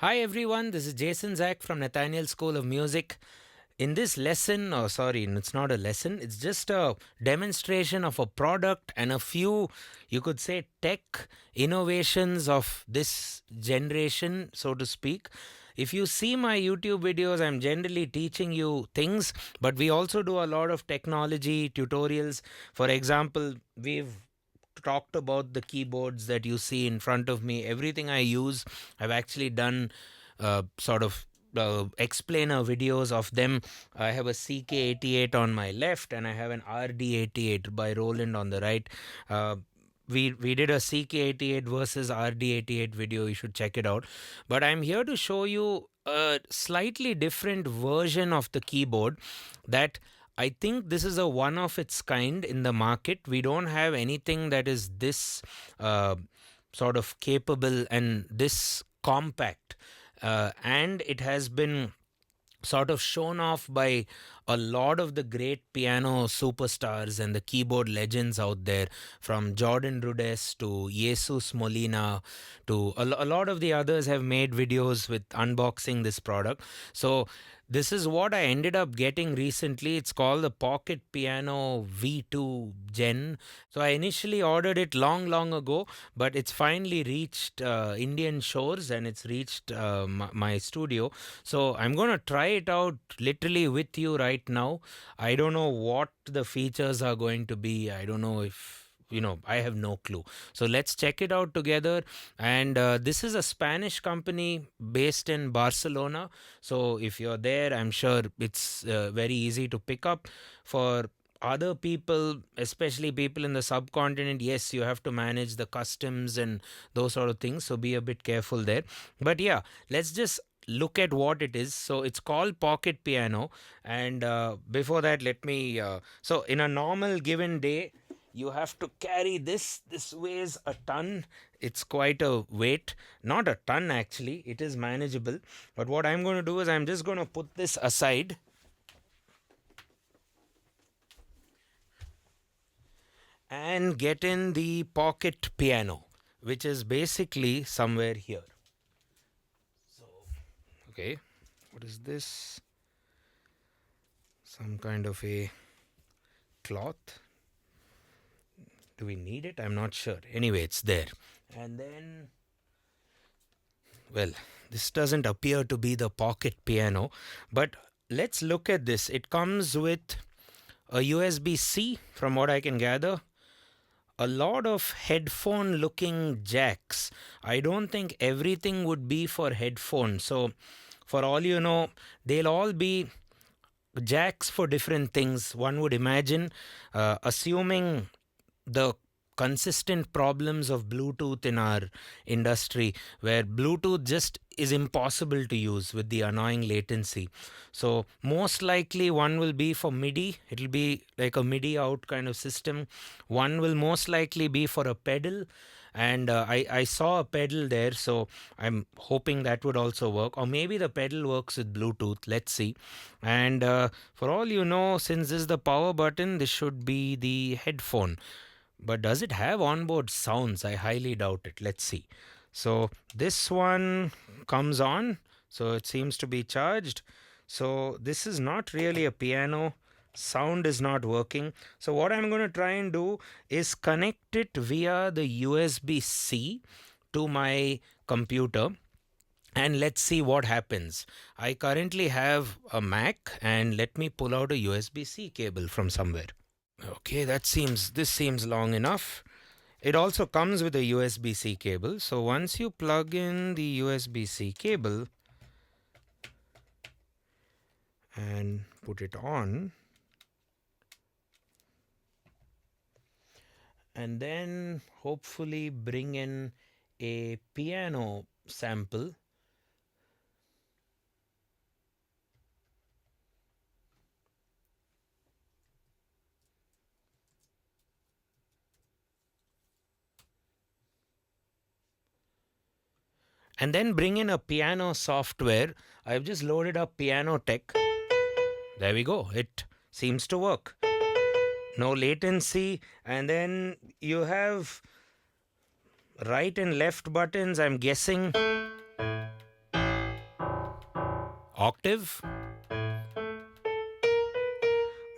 Hi everyone, this is Jason Zach from Nathaniel School of Music. In this lesson, it's not a lesson, it's just a demonstration of a product and a few, you could say, tech innovations of this generation, so to speak. If you see my YouTube videos, I'm generally teaching you things, but we also do a lot of technology tutorials. For example, we've talked about the keyboards that you see in front of me. Everything I use, I've actually done sort of explainer videos of them. I have a CK88 on my left and I have an RD88 by Roland on the right. Uh, we did a CK88 versus RD88 video. You should check it out. But I'm here to show you a slightly different version of the keyboard that I think this is a one of its kind in the market. We don't have anything that is this sort of capable and this compact. And it has been sort of shown off by a lot of the great piano superstars and the keyboard legends out there, from Jordan Rudess to Jesus Molina to a lot of the others have made videos with unboxing this product. So this is what I ended up getting recently. It's called the Pocket Piano V2 Gen. So I initially ordered it long ago, but it's finally reached Indian shores and it's reached my studio. So I'm going to try it out literally with you right now. I don't know what the features are going to be. I don't know if I have no clue. So let's check it out together. And this is a Spanish company based in Barcelona. So if you're there, I'm sure it's very easy to pick up. For other people, especially people in the subcontinent, yes, you have to manage the customs and those sort of things. So be a bit careful there. But yeah, let's just look at what it is. So it's called Pocket Piano. And before that, let me. So in a normal given day, you have to carry this. This weighs a ton. It's quite a weight. Not a ton actually. It is manageable. But what I'm going to do is I'm just going to put this aside. And get in the Pocket Piano, which is basically somewhere here. So, okay, what is this? Some kind of a cloth. Do we need it? I'm not sure. Anyway, it's there. And then, well, this doesn't appear to be the Pocket Piano, but let's look at this. It comes with a USB-C, from what I can gather. A lot of headphone looking jacks. I don't think everything would be for headphones. So, for all you know, they'll all be jacks for different things. One would imagine, assuming the consistent problems of Bluetooth in our industry, where Bluetooth just is impossible to use with the annoying latency. So most likely one will be for MIDI. It'll be like a MIDI out kind of system. One will most likely be for a pedal. And I saw a pedal there, so I'm hoping that would also work. Or maybe the pedal works with Bluetooth. Let's see. And for all you know, since this is the power button, this should be the headphone. But does it have onboard sounds? I highly doubt it. Let's see. So this one comes on. So it seems to be charged. So this is not really a piano. Sound is not working. So what I'm going to try and do is connect it via the USB-C to my computer. And let's see what happens. I currently have a Mac, and let me pull out a USB-C cable from somewhere. Okay, this seems long enough. It also comes with a USB-C cable. So once you plug in the USB-C cable and put it on, and then hopefully bring in a piano sample. And then bring in a piano software. I've just loaded up Pianoteq. There we go. It seems to work. No latency. And then you have right and left buttons, I'm guessing. octave.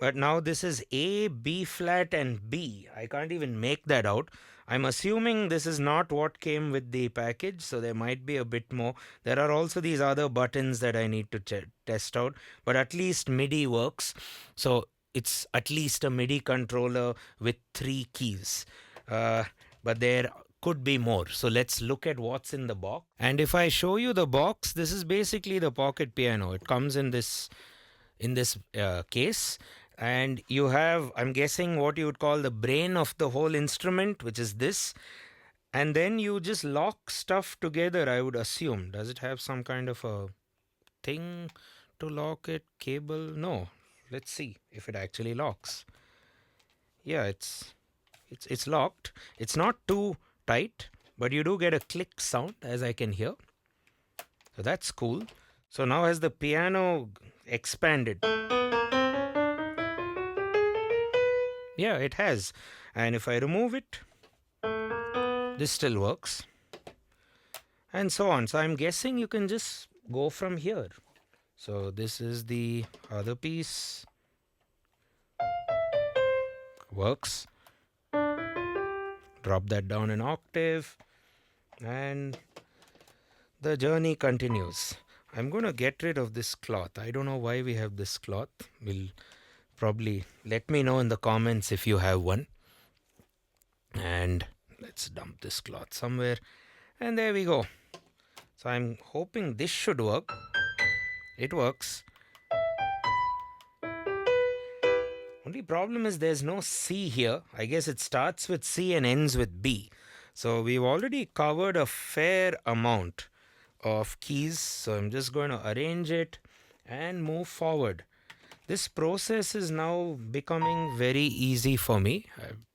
But now this is A, B flat and B. I can't even make that out. I'm assuming this is not what came with the package, so there might be a bit more. There are also these other buttons that I need to test out, but at least MIDI works. So it's at least a MIDI controller with 3 keys. But there could be more. So let's look at what's in the box. And if I show you the box, this is basically the pocket piano. It comes in this case. And you have, I'm guessing, what you would call the brain of the whole instrument, which is this. And then you just lock stuff together, I would assume. Does it have some kind of a thing to lock it? Cable? No. Let's see if it actually locks. Yeah, it's locked. It's not too tight, but you do get a click sound, as I can hear. So that's cool. So now has the piano expanded? Yeah, it has. And if I remove it, this still works. And so on. So I'm guessing you can just go from here. So this is the other piece. Works. Drop that down an octave. And the journey continues. I'm going to get rid of this cloth. I don't know why we have this cloth. We'll probably let me know in the comments if you have one. And let's dump this cloth somewhere. And there we go. So I'm hoping this should work. It works. Only problem is there's no C here. I guess it starts with C and ends with B. So we've already covered a fair amount of keys. So I'm just going to arrange it and move forward. This process is now becoming very easy for me. I'm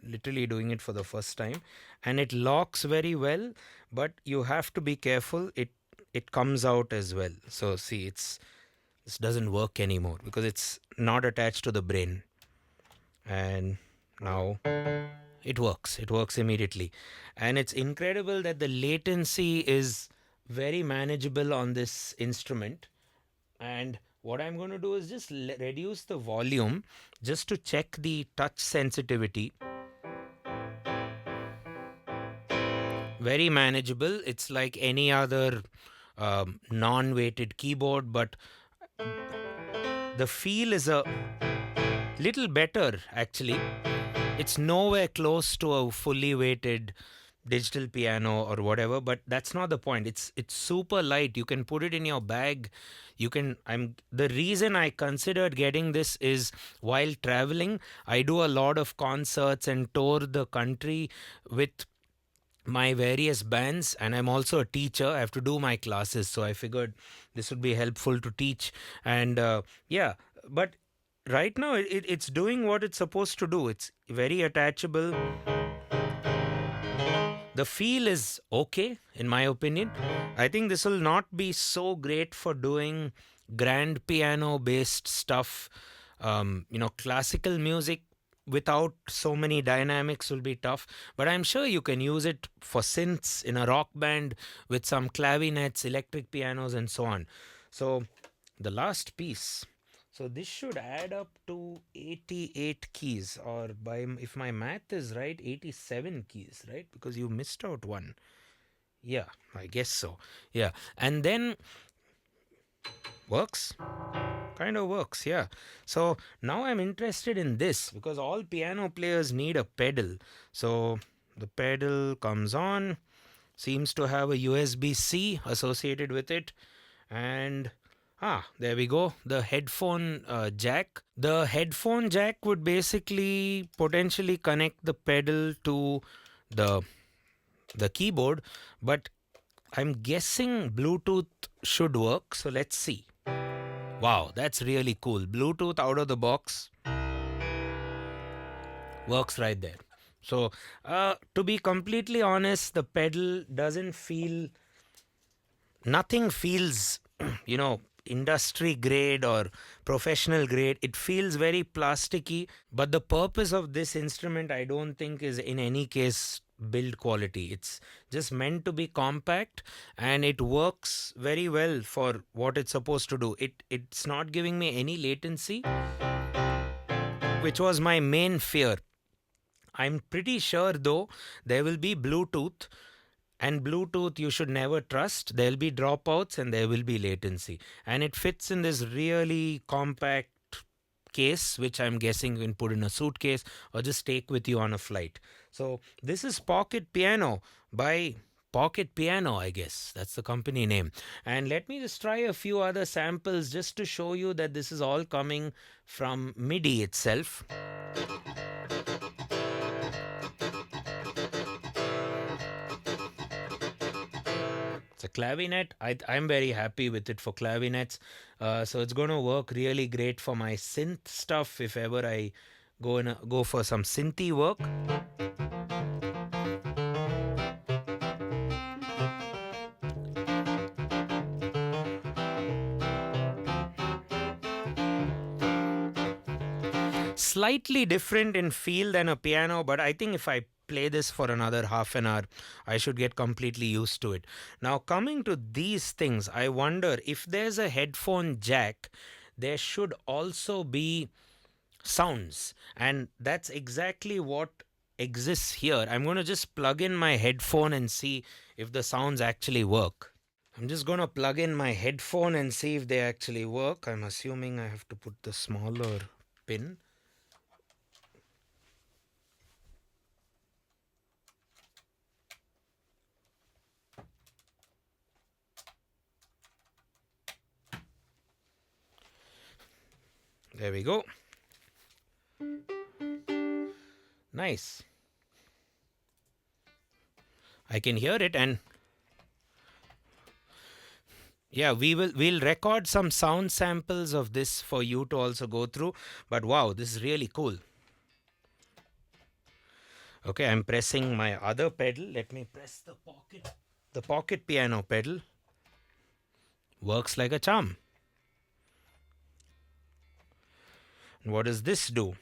literally doing it for the first time. And it locks very well, but you have to be careful. It comes out as well. So see, this doesn't work anymore because it's not attached to the brain. And now it works. It works immediately. And it's incredible that the latency is very manageable on this instrument. And what I'm going to do is just reduce the volume just to check the touch sensitivity. Very manageable. It's like any other non-weighted keyboard, but the feel is a little better actually. It's nowhere close to a fully weighted digital piano or whatever, but that's not the point. It's super light. You can put it in your bag. The reason I considered getting this is while traveling, I do a lot of concerts and tour the country with my various bands, and I'm also a teacher. I have to do my classes, so I figured this would be helpful to teach. And but right now it's doing what it's supposed to do. It's very attachable. The feel is okay, in my opinion. I think this will not be so great for doing grand piano based stuff. Classical music without so many dynamics will be tough, but I'm sure you can use it for synths in a rock band with some clavinets, electric pianos and so on. So the last piece. So this should add up to 88 keys, or if my math is right, 87 keys, right? Because you missed out one. Yeah, I guess so. Yeah. And then works. Kind of works, yeah. So now I'm interested in this because all piano players need a pedal. So the pedal comes on, seems to have a USB-C associated with it. And there we go. The headphone jack. The headphone jack would basically potentially connect the pedal to the keyboard, but I'm guessing Bluetooth should work. So let's see. Wow, that's really cool. Bluetooth out of the box. Works right there. So to be completely honest, the pedal doesn't feel... Nothing feels, industry grade or professional grade. It feels very plasticky, but the purpose of this instrument I don't think is in any case build quality. It's just meant to be compact, and it works very well for what it's supposed to do. It's not giving me any latency, which was my main fear. I'm pretty sure though there will be Bluetooth, and Bluetooth you should never trust. There'll be dropouts and there will be latency. And it fits in this really compact case, which I'm guessing you can put in a suitcase or just take with you on a flight. So this is Pocket Piano by Pocket Piano, I guess. That's the company name. And let me just try a few other samples just to show you that this is all coming from MIDI itself. It's a clavinet. I'm very happy with it for clavinets. So it's going to work really great for my synth stuff if ever I go for some synthy work. Slightly different in feel than a piano, but I think if I play this for another half an hour, I should get completely used to it. Now, coming to these things, I wonder if there's a headphone jack, there should also be sounds, and that's exactly what exists here. I'm going to just plug in my headphone and see if the sounds actually work. I'm just going to plug in my headphone and see if they actually work. I'm assuming I have to put the smaller pin. There we go. Nice. I can hear it, and yeah, we'll record some sound samples of this for you to also go through. But wow, this is really cool. Okay, I'm pressing my other pedal. Let me press the pocket piano pedal. Works like a charm. What does this do?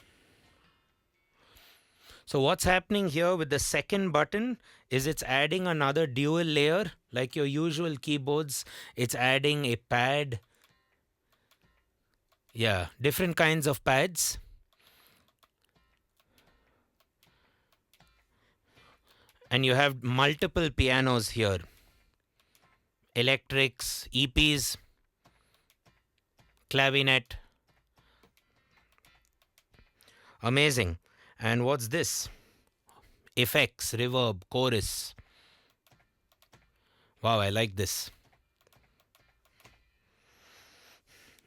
So what's happening here with the second button is it's adding another dual layer like your usual keyboards. It's adding a pad. Yeah, different kinds of pads. And you have multiple pianos here. Electrics, EPs, clavinet. Amazing. And what's this? Effects, reverb, chorus. Wow, I like this.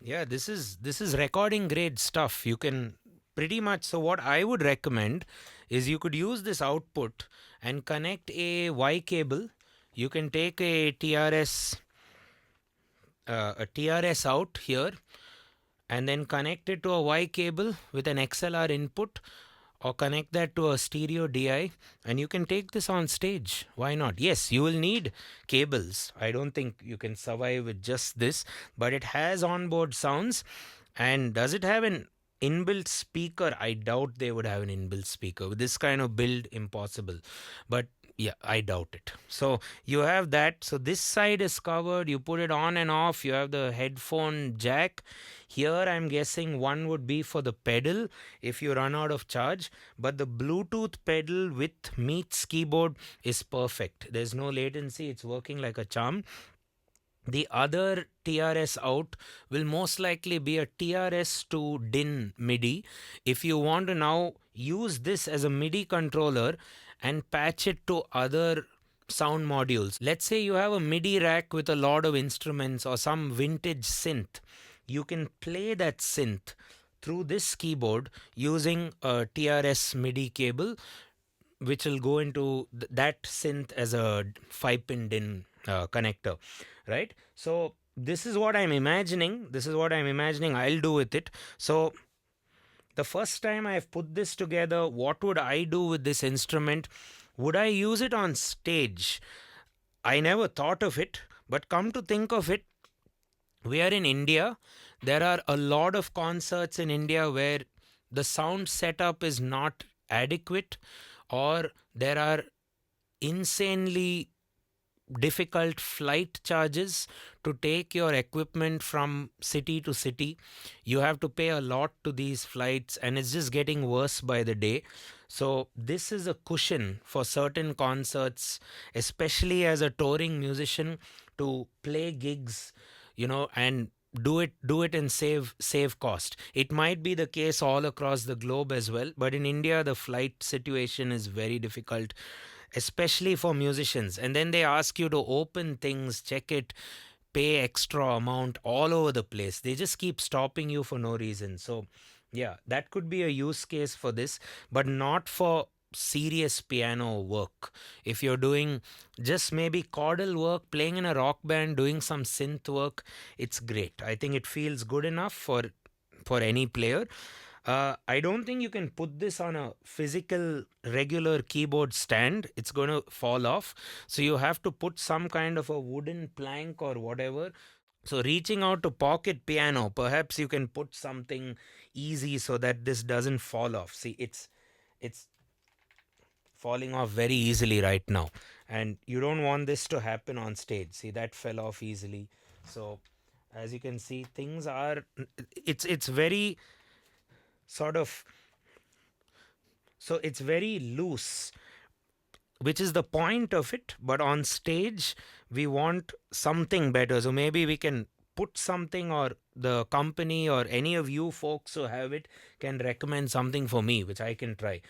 Yeah, this is recording grade stuff. You can pretty much, so what I would recommend is you could use this output and connect a Y cable. You can take a TRS out here and then connect it to a Y cable with an XLR input, or connect that to a stereo DI, and you can take this on stage. Why not? Yes, you will need cables. I don't think you can survive with just this, but it has onboard sounds. And does it have an inbuilt speaker? I doubt they would have an inbuilt speaker. With this kind of build, impossible. But yeah, I doubt it. So you have that. So this side is covered. You put it on and off. You have the headphone jack. Here I'm guessing one would be for the pedal if you run out of charge. But the Bluetooth pedal with Meets keyboard is perfect. There's no latency. It's working like a charm. The other TRS out will most likely be a TRS to DIN MIDI. If you want to now use this as a MIDI controller and patch it to other sound modules. Let's say you have a MIDI rack with a lot of instruments or some vintage synth. You can play that synth through this keyboard using a TRS MIDI cable, which will go into that synth as a 5-pin DIN connector, right? So this is what I'm imagining. I'll do with it. So the first time I've put this together, what would I do with this instrument? Would I use it on stage? I never thought of it, but come to think of it, we are in India. There are a lot of concerts in India where the sound setup is not adequate, or there are insanely difficult flight charges to take your equipment from city to city. You have to pay a lot to these flights, and it's just getting worse by the day. So this is a cushion for certain concerts, especially as a touring musician, to play gigs, and do it and save cost. It might be the case all across the globe as well, but in India the flight situation is very difficult, especially for musicians. And then they ask you to open things, check it, pay extra amount all over the place. They just keep stopping you for no reason. So yeah, that could be a use case for this, but not for serious piano work. If you're doing just maybe chordal work, playing in a rock band, doing some synth work, it's great. I think it feels good enough for any player. I don't think you can put this on a physical regular keyboard stand. It's going to fall off. So you have to put some kind of a wooden plank or whatever. So reaching out to pocket piano, perhaps you can put something easy so that this doesn't fall off. See, it's falling off very easily right now, and you don't want this to happen on stage. See, that fell off easily. So as you can see, things are, it's very sort of, so it's very loose, which is the point of it. But on stage we want something better, so maybe we can put something, or the company or any of you folks who have it can recommend something for me which I can try.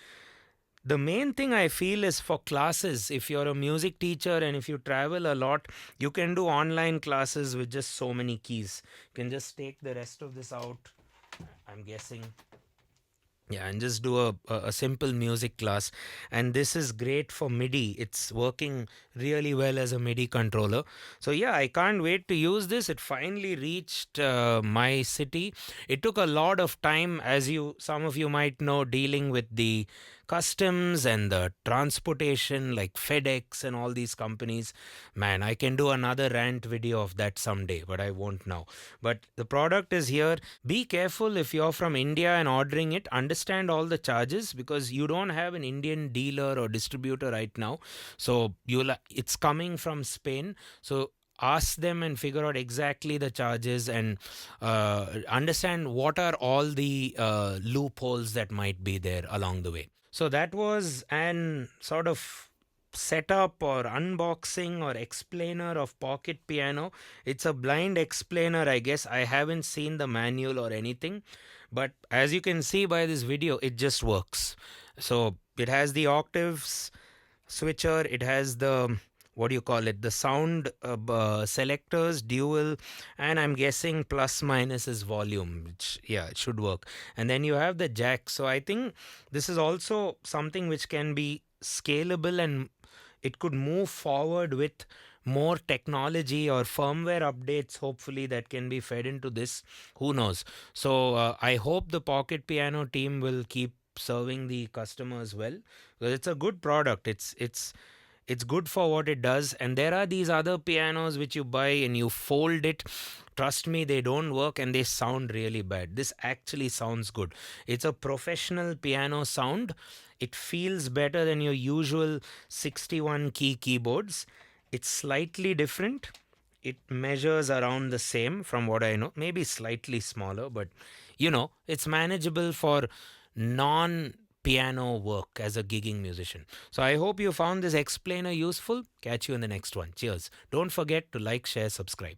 The main thing I feel is for classes. If you're a music teacher and if you travel a lot, you can do online classes with just so many keys. You can just take the rest of this out, I'm guessing. Yeah, and just do a simple music class. And this is great for MIDI. It's working really well as a MIDI controller. So yeah, I can't wait to use this. It finally reached my city. It took a lot of time, as some of you might know, dealing with the customs and the transportation, like FedEx and all these companies. Man, I can do another rant video of that someday, but I won't now. But the product is here. Be careful if you're from India and ordering it. Understand all the charges, because you don't have an Indian dealer or distributor right now. So it's coming from Spain. So ask them and figure out exactly the charges, and understand what are all the loopholes that might be there along the way. So that was an sort of setup or unboxing or explainer of pocket piano. It's a blind explainer, I guess. I haven't seen the manual or anything, but as you can see by this video, it just works. So it has the octaves switcher, it has the, what do you call it, the sound selectors, dual, and I'm guessing plus minus is volume, which, yeah, it should work. And then you have the jack. So I think this is also something which can be scalable, and it could move forward with more technology or firmware updates, hopefully, that can be fed into this. Who knows? So I hope the pocket piano team will keep serving the customers well, because it's a good product. It's good for what it does. And there are these other pianos which you buy and you fold it. Trust me, they don't work and they sound really bad. This actually sounds good. It's a professional piano sound. It feels better than your usual 61 key keyboards. It's slightly different. It measures around the same from what I know, maybe slightly smaller, but it's manageable for non-piano work as a gigging musician. So I hope you found this explainer useful. Catch you in the next one. Cheers. Don't forget to like, share, subscribe.